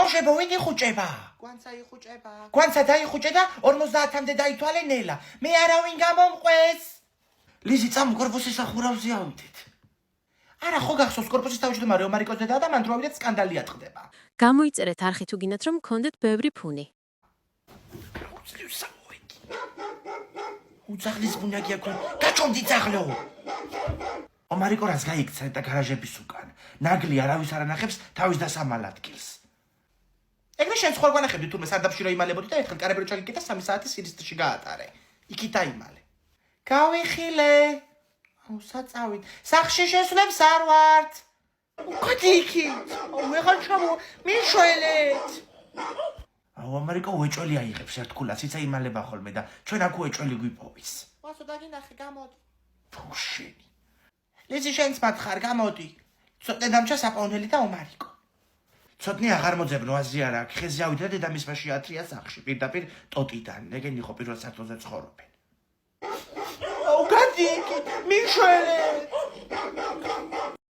ბავშვებო, ვინ იხუჭება? გვანცა იხუჭება. გვანცა დაიხუჭე და 50-მდე დაითვალე ნელა. მე არავინ გამომყვეს. ლიზი, წამ კორპუსის სახურავზე ავიდეთ. არა, ხო გახსოვს კორპუსის თავმჯდომარე ომარიკოს დედა და მან თუ ავიდეთ სკანდალი ატყდება. გამოიწერეთ არხი თუ გინდათ რომ გქონდეთ ბევრი ფუნი. უძაღლის ბუნაგია გქონ. გაჩომდი ძაღლო. ომარიკო რას გაიქცა და გარაჟების უკან. ნაგლი არავის არ ანახებს თავის დასამალ ადგილს. ეგრე შენ სხვა განახებდი თურმე სარდაფში რა იმალებოდი და ერთხელ კარები რო ჩაგიკეტა 3 საათი სირისტში გაატარე. იქით დაიმალე. გავიხილე. აუ საწავით. სახში შესვლებს არ ვართ. უკეთი იქით. აუ ვეღარ ჩამო. მიშველეთ. აუ ომარიკო უეჭველი აიღებს ერთგულას, იცა იმალება ხოლმე და ჩვენ აქ უეჭველი გვიპოვის. ვასო დაგინახე, გამოდი. შენი. ლიზი შენც მათხარ, გამოდი. ცოტნე დამჭა საპაუნელი და ომარიკო. ცოტნე აღარ მოძებნო აზრი არა აქვს. ხეზე ავიდა დედამისმა შეათრია სახში, პირდაპირ ტოტიდან. ეგენი ხო პირველ სართულზე ცხოვრობენ. აუ გადი იქით, მიშველეთ.